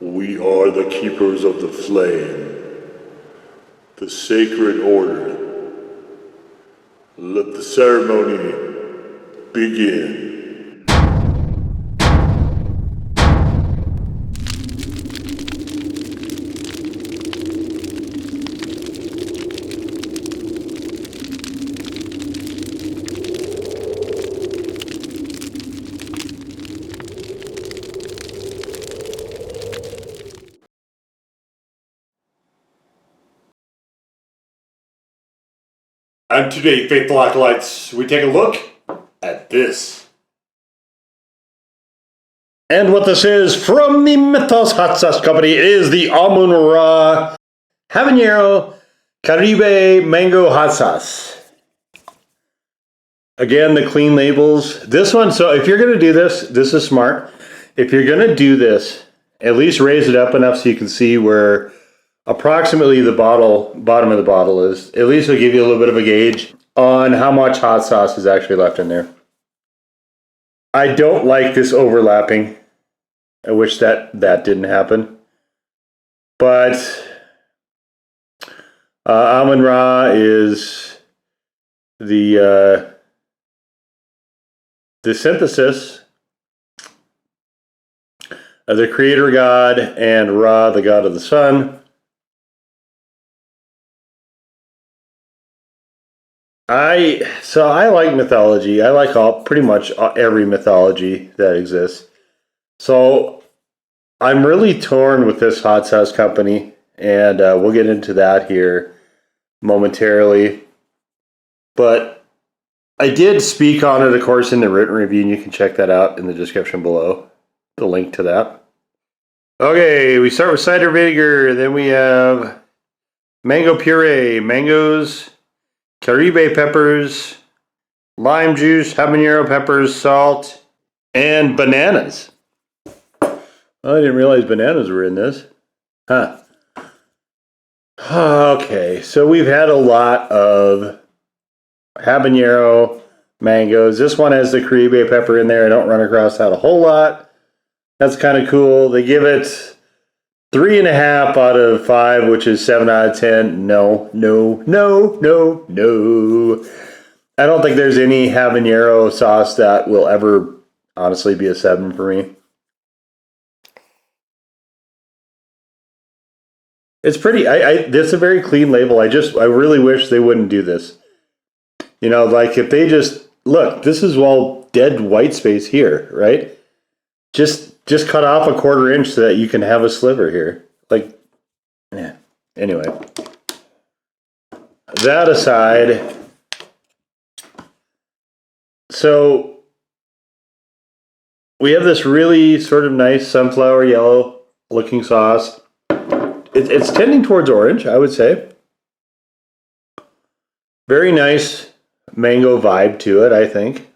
We are the keepers of the flame, the sacred order. Let the ceremony begin. And today, faithful acolytes, we take a look at this. And what this is from the Mythos Hot Sauce Company is the Amun-Ra Habanero Caribe Mango Hot Sauce. Again, the clean labels. This one, so if you're going to do this, this is smart. If you're going to do this, at least raise it up enough so you can see where approximately the bottom of the bottle is. At least it'll give you a little bit of a gauge on how much hot sauce is actually left in there. I don't like this overlapping. I wish that didn't happen. But Amun-Ra is the synthesis of the creator god and Ra, the god of the sun. I like mythology. I like pretty much every mythology that exists. So I'm really torn with this hot sauce company, and we'll get into that here momentarily. But I did speak on it, of course, in the written review, and you can check that out in the description below, the link to that. Okay, we start with cider vinegar, then we have mango puree, mangoes, Caribe peppers, lime juice, habanero peppers, salt, and bananas. Oh, I didn't realize bananas were in this. Huh. Okay, so we've had a lot of habanero mangoes. This one has the Caribe pepper in there. I don't run across that a whole lot. That's kind of cool. They give it 3.5 out of 5, which is 7 out of 10. No. I don't think there's any habanero sauce that will ever honestly be a 7 for me. It's pretty. This is a very clean label. I really wish they wouldn't do this. You know, like if they just look, this is all dead white space here, right? Just cut off a 1/4 inch so that you can have a sliver here. Like, yeah. Anyway. That aside, so we have this really sort of nice sunflower yellow looking sauce. It's tending towards orange, I would say. Very nice mango vibe to it, I think.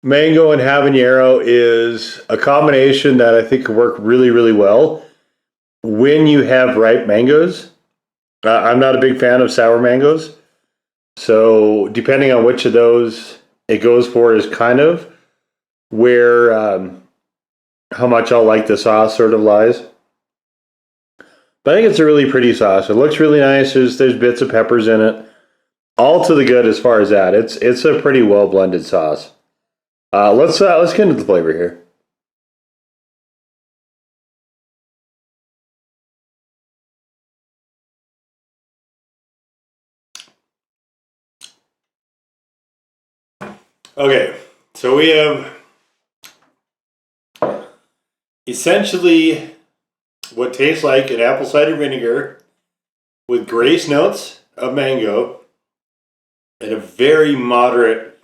Mango and habanero is a combination that I think could work really, really well when you have ripe mangoes. I'm not a big fan of sour mangoes, so depending on which of those it goes for is kind of where how much I'll like the sauce sort of lies. But I think it's a really pretty sauce. It looks really nice. There's bits of peppers in it. All to the good as far as that. It's a pretty well blended sauce. Let's get into the flavor here. Okay, so we have essentially what tastes like an apple cider vinegar with grace notes of mango and a very moderate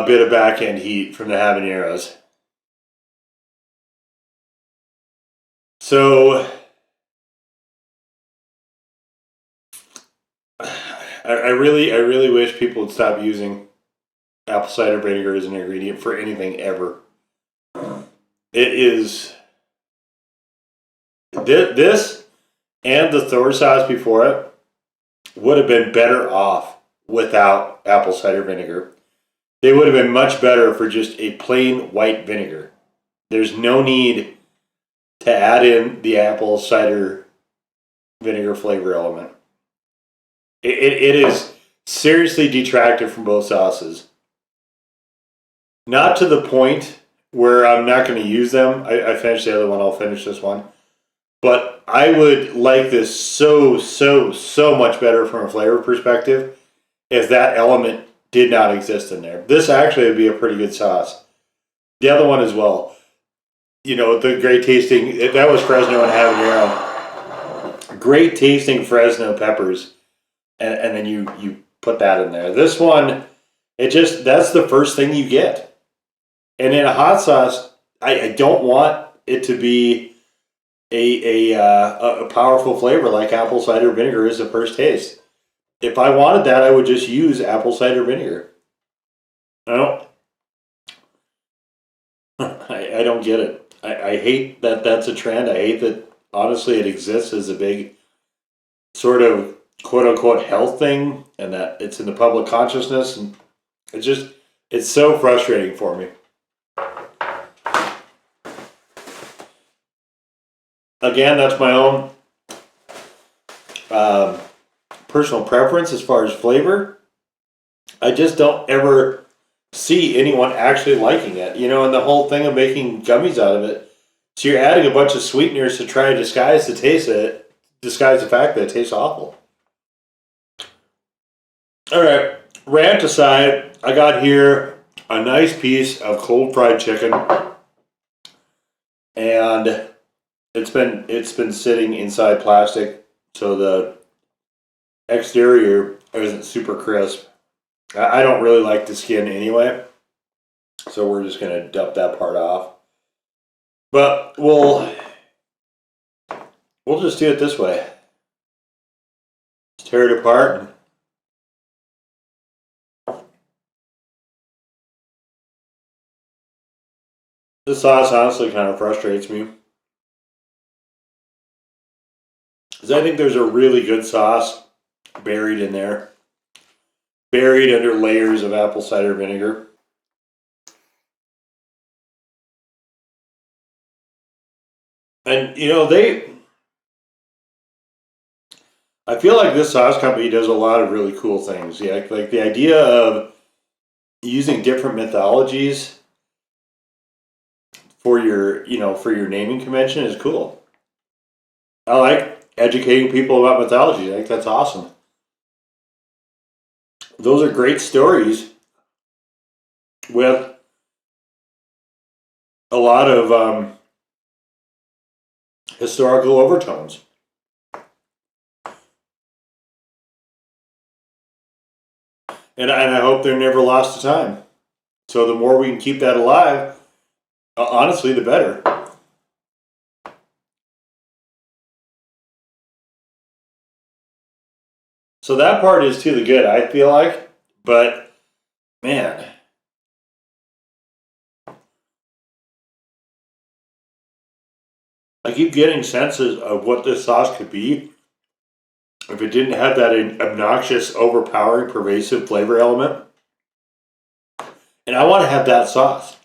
bit of back end heat from the habaneros. So I really wish people would stop using apple cider vinegar as an ingredient for anything ever. It is this and the Thor sauce before it would have been better off without apple cider vinegar. They would have been much better for just a plain white vinegar. there's no need to add in the apple cider vinegar flavor element. It is seriously detracted from both sauces. Not to the point where I'm not going to use them. I finished the other one. I'll finish this one. But I would like this so much better from a flavor perspective if that element did not exist in there. This actually would be a pretty good sauce. The other one as well. You know, the great tasting, that was Fresno and habanero. Great tasting Fresno peppers. And then you put that in there. This one, that's the first thing you get. And in a hot sauce, I don't want it to be a powerful flavor like apple cider vinegar is at first taste. If I wanted that, I would just use apple cider vinegar. I don't get it. I hate that that's a trend. I hate that, honestly, it exists as a big sort of quote-unquote health thing, and that it's in the public consciousness, and it's so frustrating for me. Again, that's my own personal preference as far as flavor. I just don't ever see anyone actually liking it, you know, and the whole thing of making gummies out of it. So you're adding a bunch of sweeteners to try to disguise the fact that it tastes awful. All right, rant aside, I got here a nice piece of cold fried chicken, and it's been sitting inside plastic, so the exterior isn't super crisp. I don't really like the skin anyway, so we're just gonna dump that part off. But we'll just do it this way. Let's tear it apart. This sauce honestly kind of frustrates me, because I think there's a really good sauce buried in there, buried under layers of apple cider vinegar. And you know, I feel like this sauce company does a lot of really cool things. Yeah, like the idea of using different mythologies for your naming convention is cool. I like educating people about mythology. I think that's awesome. Those are great stories with a lot of historical overtones. And I hope they're never lost to time. So the more we can keep that alive, honestly, the better. So that part is to the good, I feel like. But, man, I keep getting senses of what this sauce could be if it didn't have that obnoxious, overpowering, pervasive flavor element. And I want to have that sauce.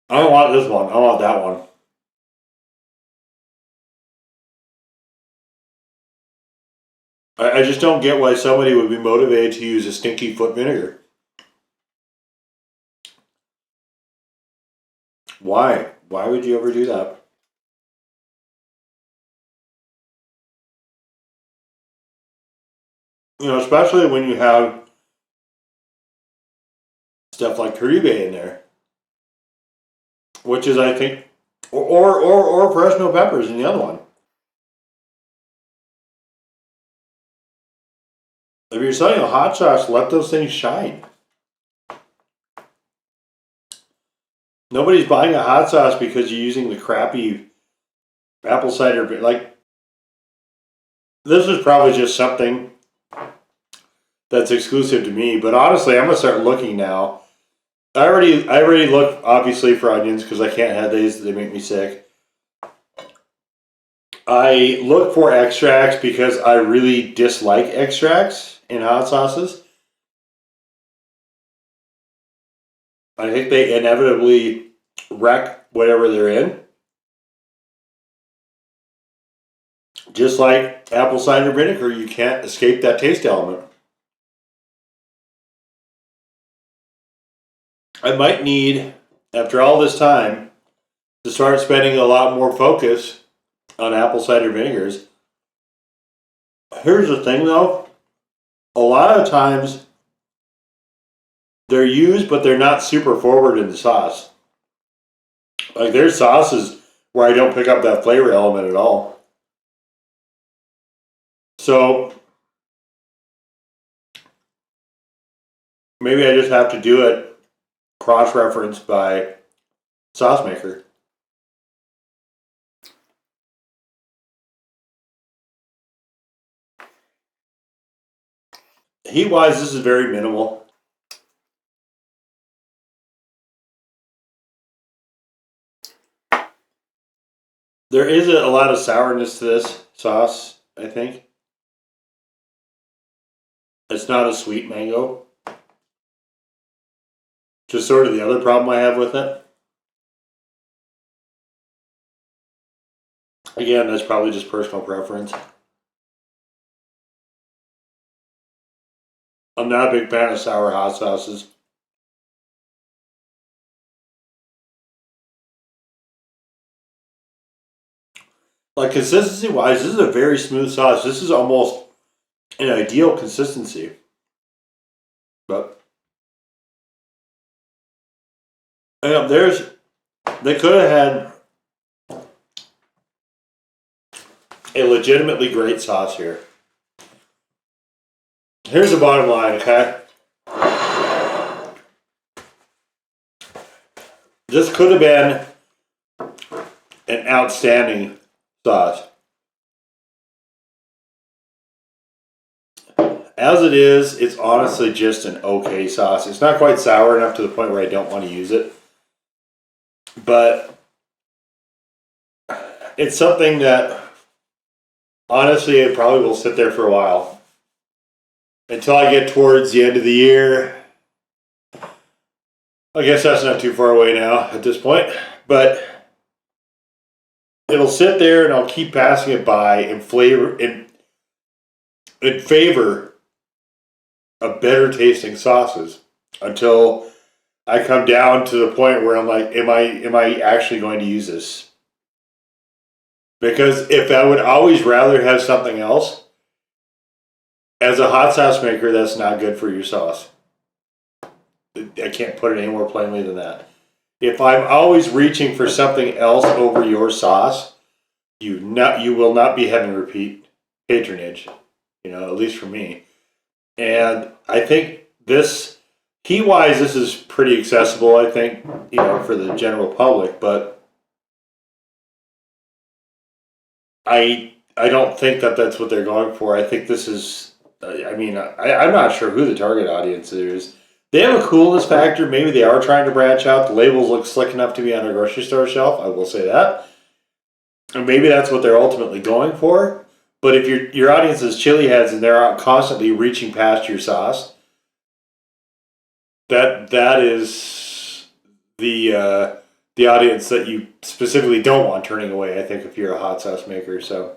I don't want this one. I want that one. I just don't get why somebody would be motivated to use a stinky foot vinegar. Why? Why would you ever do that? You know, especially when you have stuff like Caribe in there, which is, I think, or Fresno peppers in the other one. If you're selling a hot sauce, let those things shine. Nobody's buying a hot sauce because you're using the crappy apple cider. Like, this is probably just something that's exclusive to me. But honestly, I'm gonna start looking now. I already look, obviously, for onions because I can't have these; they make me sick. I look for extracts because I really dislike extracts in hot sauces. I think they inevitably wreck whatever they're in. Just like apple cider vinegar, you can't escape that taste element. I might need, after all this time, to start spending a lot more focus on apple cider vinegars. Here's the thing though, a lot of times they're used, but they're not super forward in the sauce. Like there's sauces where I don't pick up that flavor element at all. So maybe I just have to do it cross-referenced by sauce maker. Heat-wise, this is very minimal. There is a lot of sourness to this sauce, I think. It's not a sweet mango. Just sort of the other problem I have with it. Again, that's probably just personal preference. I'm not a big fan of sour hot sauces. Like consistency wise, this is a very smooth sauce. This is almost an ideal consistency. But they could have had a legitimately great sauce here. Here's the bottom line, okay? This could have been an outstanding sauce. As it is, it's honestly just an okay sauce. It's not quite sour enough to the point where I don't want to use it. But it's something that honestly it probably will sit there for a while. Until I get towards the end of the year. I guess that's not too far away now at this point. But it'll sit there and I'll keep passing it by in favor of better tasting sauces until I come down to the point where I'm like, am I actually going to use this? Because if I would always rather have something else, as a hot sauce maker, that's not good for your sauce. I can't put it any more plainly than that. If I'm always reaching for something else over your sauce, you will not be having repeat patronage, at least for me. And I think this, heat-wise, this is pretty accessible, I think, for the general public, but I don't think that that's what they're going for. I think this is, I'm not sure who the target audience is. They have a coolness factor. Maybe they are trying to branch out. The labels look slick enough to be on a grocery store shelf, I will say that. And maybe that's what they're ultimately going for. But if your audience is chili heads and they're out constantly reaching past your sauce, that is the audience that you specifically don't want turning away, I think, if you're a hot sauce maker. So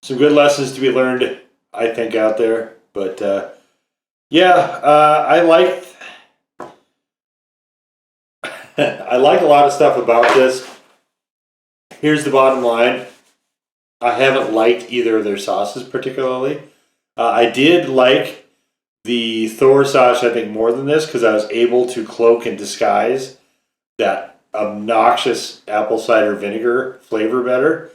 some good lessons to be learned, I think, out there. But I like I like a lot of stuff about this. Here's the bottom line. I haven't liked either of their sauces particularly. I did like the Thor sauce, I think, more than this because I was able to cloak and disguise that obnoxious apple cider vinegar flavor better.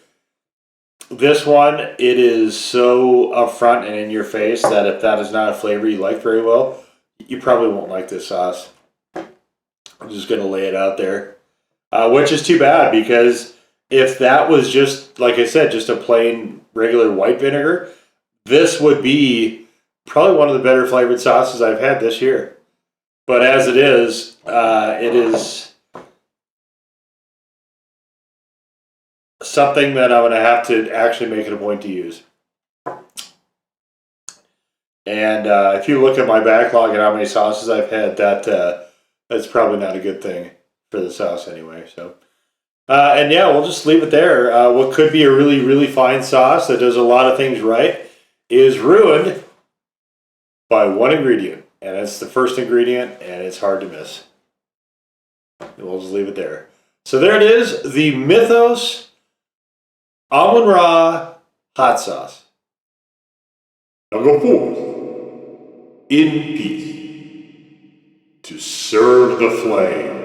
This one, it is so upfront and in your face that if that is not a flavor you like very well, you probably won't like this sauce. I'm just going to lay it out there. Which is too bad because if that was just, like I said, just a plain regular white vinegar, this would be probably one of the better flavored sauces I've had this year. But as it is something that I'm going to have to actually make it a point to use. And if you look at my backlog and how many sauces I've had, that's probably not a good thing. for the sauce anyway. So, and yeah, we'll just leave it there. What could be a really, really fine sauce that does a lot of things right is ruined by one ingredient, and it's the first ingredient, and it's hard to miss. And we'll just leave it there. So there it is, the Mythos Amun-Ra hot sauce. Now go forth in peace to serve the flame.